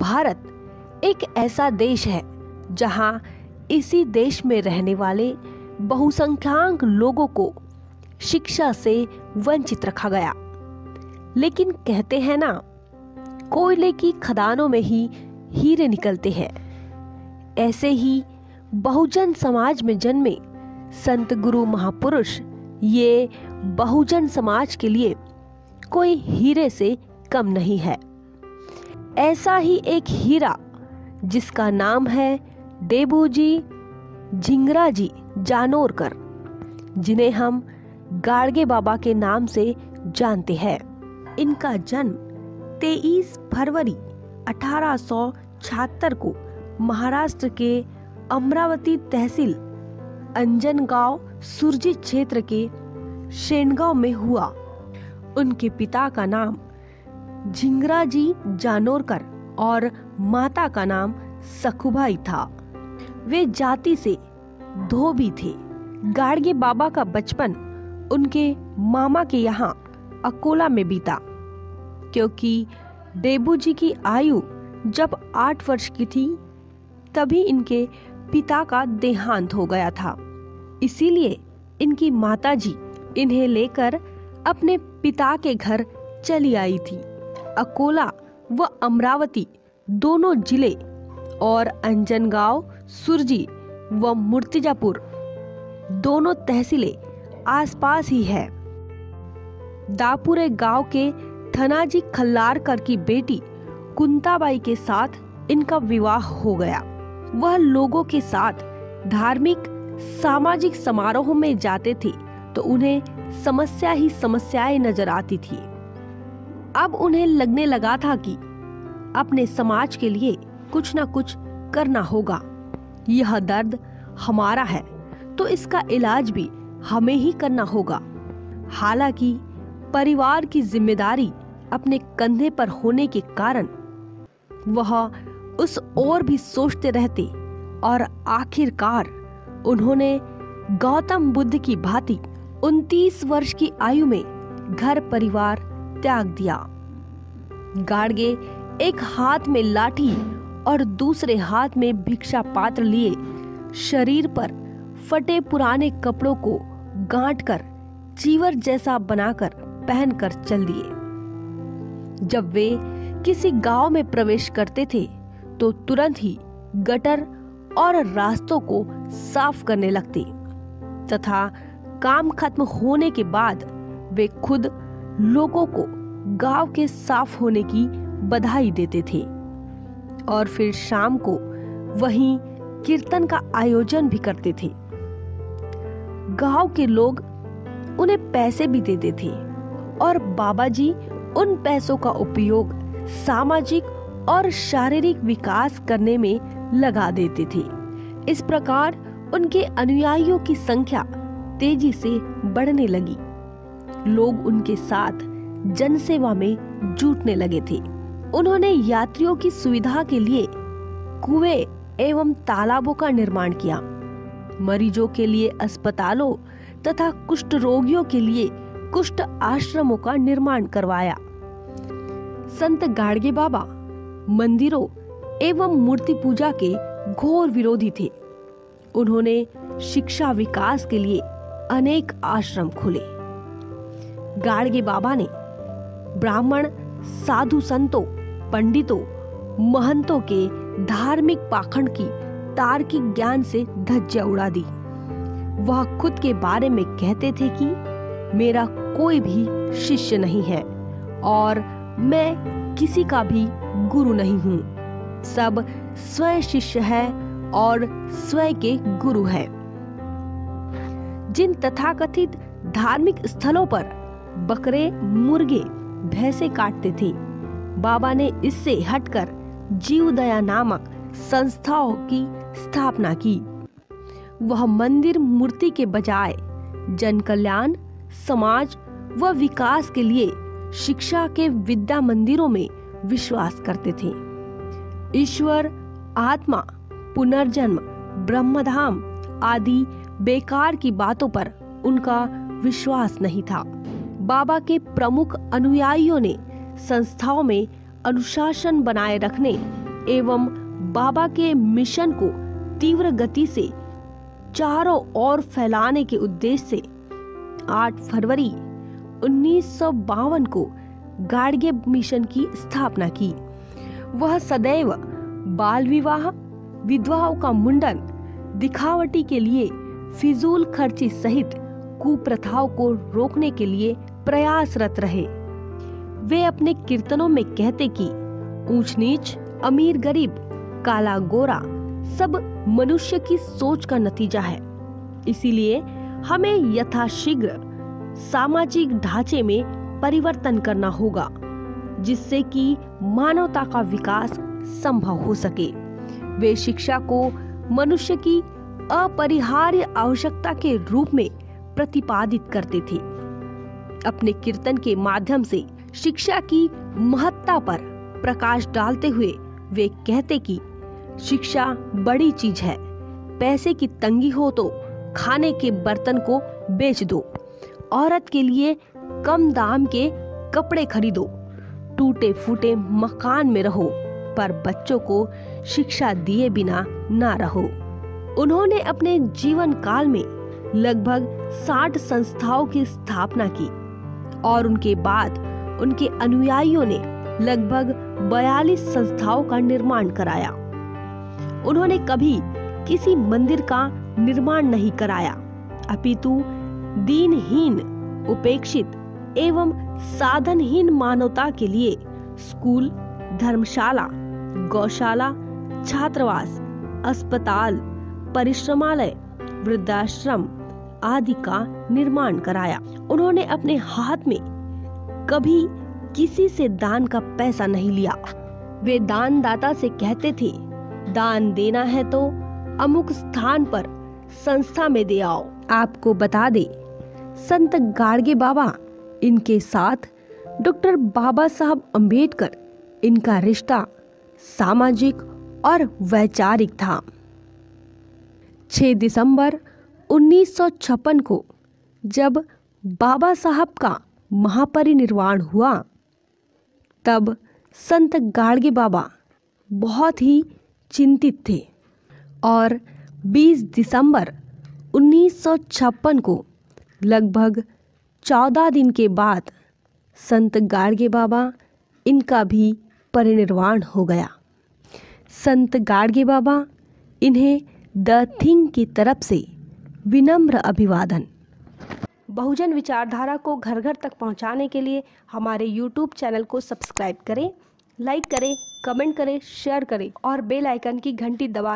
भारत एक ऐसा देश है जहां इसी देश में रहने वाले बहुसंख्यक लोगों को शिक्षा से वंचित रखा गया। लेकिन कहते हैं ना, कोयले की खदानों में ही हीरे निकलते हैं। ऐसे ही बहुजन समाज में जन्मे संत गुरु महापुरुष ये बहुजन समाज के लिए कोई हीरे से कम नहीं है। ऐसा ही एक हीरा जिसका नाम है डेबूजी झिंगराजी जानोरकर, जिन्हें हम गाडगे बाबा के नाम से जानते हैं। इनका जन्म 23 फरवरी 1876 को महाराष्ट्र के अमरावती तहसील अंजनगांव सुरजी क्षेत्र के शेंडगांव में हुआ। उनके पिता का नाम झिंगराजी जानोरकर और माता का नाम सखुबाई था। वे जाति से धोबी थे। गाडगे बाबा का बचपन उनके मामा के यहाँ अकोला में बीता, क्योंकि डेबूजी की आयु जब 8 वर्ष की थी तभी इनके पिता का देहांत हो गया था। इसीलिए इनकी माताजी इन्हें लेकर अपने पिता के घर चली आई थी। अकोला व अमरावती दोनों जिले और अंजनगांव, सुरजी व मूर्तिजापुर दोनों तहसीलें आसपास ही है। दापुरे गांव के धनाजी खल्लारकर की बेटी कुंताबाई के साथ इनका विवाह हो गया। वह लोगों के साथ धार्मिक सामाजिक समारोह में जाते थे तो उन्हें समस्या ही समस्याएं नजर आती थी। अब उन्हें लगने लगा था कि अपने समाज के लिए कुछ न कुछ करना होगा। यह दर्द हमारा है तो इसका इलाज भी हमें ही करना होगा। हालांकि परिवार की जिम्मेदारी अपने कंधे पर होने के कारण वह उस ओर भी सोचते रहते और आखिरकार उन्होंने गौतम बुद्ध की भांति 29 वर्ष की आयु में घर परिवार त्याग दिया। गाडगे एक हाथ में लाठी और दूसरे हाथ में भिक्षा पात्र लिए शरीर पर फटे पुराने कपड़ों को गांठकर चीवर जैसा बनाकर पहनकर चल दिए। जब वे किसी गांव में प्रवेश करते थे तो तुरंत ही गटर और रास्तों को साफ करने लगते तथा काम खत्म होने के बाद वे खुद लोगों को गांव के साफ होने की बधाई देते थे और फिर शाम को वहीं कीर्तन का आयोजन भी करते थे। गांव के लोग उन्हें पैसे भी देते थे और बाबा जी उन पैसों का उपयोग सामाजिक और शारीरिक विकास करने में लगा देते थे। इस प्रकार उनके अनुयायियों की संख्या तेजी से बढ़ने लगी। लोग उनके साथ जनसेवा में जुटने लगे थे। उन्होंने यात्रियों की सुविधा के लिए कुएं एवं तालाबों का निर्माण किया। मरीजों के लिए अस्पतालों तथा कुष्ठ रोगियों के लिए कुष्ठ आश्रमों का निर्माण करवाया। संत गाडगे बाबा मंदिरों एवं मूर्ति पूजा के घोर विरोधी थे। उन्होंने शिक्षा विकास के लिए अनेक आश्रम खोले। गाडगे बाबा ने ब्राह्मण, साधु संतों, पंडितों, महंतों के धार्मिक पाखंड की तार्किक ज्ञान से धज्जियां उड़ा दी। वह खुद के बारे में कहते थे कि मेरा कोई भी शिष्य नहीं है और मैं किसी का भी गुरु नहीं हूँ। सब स्वयं शिष्य है और स्वयं के गुरु है। जिन तथाकथित धार्मिक स्थलों पर बकरे, मुर्गे, भैंसे काटते थे, बाबा ने इससे हटकर जीवदया नामक संस्थाओं की स्थापना की। वह मंदिर मूर्ति के बजाय जन कल्याण, समाज व विकास के लिए शिक्षा के विद्या मंदिरों में विश्वास करते थे। ईश्वर, आत्मा, पुनर्जन्म, ब्रह्मधाम आदि बेकार की बातों पर उनका विश्वास नहीं था। बाबा के प्रमुख अनुयायियों ने संस्थाओं में अनुशासन बनाए रखने एवं बाबा के मिशन को तीव्र गति से चारों ओर फैलाने के उद्देश्य से 8 फरवरी 1952 को गाडगे मिशन की स्थापना की। वह सदैव बाल विवाह, विधवाओं का मुंडन, दिखावटी के लिए फिजूल खर्ची सहित कुप्रथाओं को रोकने के लिए प्रयासरत रहे। वे अपने कीर्तनों में कहते कि ऊंच नीच, अमीर गरीब, काला गोरा सब मनुष्य की सोच का नतीजा है। इसीलिए हमें यथाशीघ्र सामाजिक ढांचे में परिवर्तन करना होगा, जिससे कि मानवता का विकास संभव हो सके। वे शिक्षा को मनुष्य की अपरिहार्य आवश्यकता के रूप में प्रतिपादित करते थे। अपने कीर्तन के माध्यम से शिक्षा की महत्ता पर प्रकाश डालते हुए वे कहते कि शिक्षा बड़ी चीज है। पैसे की तंगी हो तो खाने के बर्तन को बेच दो, औरत के लिए कम दाम के कपड़े खरीदो, टूटे फूटे मकान में रहो, पर बच्चों को शिक्षा दिए बिना ना रहो। उन्होंने अपने जीवन काल में लगभग 60 संस्थाओं की स्थापना की और उनके बाद उनके अनुयायियों ने लगभग 42 संस्थाओं का निर्माण कराया। उन्होंने कभी किसी मंदिर का निर्माण नहीं कराया, अपितु दीनहीन, उपेक्षित एवं साधनहीन मानवता के लिए स्कूल, धर्मशाला, गौशाला, छात्रावास, अस्पताल, परिश्रमालय, वृद्धाश्रम आदि का निर्माण कराया। उन्होंने अपने हाथ में कभी किसी से दान का पैसा नहीं लिया। वे दानदाता से कहते थे, दान देना है तो अमुक स्थान पर संस्था में दे आओ। आपको बता दे, संत गाडगे बाबा, इनके साथ डॉक्टर बाबा साहब अम्बेडकर, इनका रिश्ता सामाजिक और वैचारिक था। 6 दिसंबर 1956 को जब बाबा साहब का महापरिनिर्वाण हुआ, तब संत गाडगे बाबा बहुत ही चिंतित थे और 20 दिसंबर 1956 को लगभग 14 दिन के बाद संत गाडगे बाबा, इनका भी परिनिर्वाण हो गया। संत गाडगे बाबा, इन्हें द थिंग की तरफ से विनम्र अभिवादन। बहुजन विचारधारा को घर घर तक पहुंचाने के लिए हमारे YouTube चैनल को सब्सक्राइब करें, लाइक करें, कमेंट करें, शेयर करें और बेल आइकन की घंटी दबा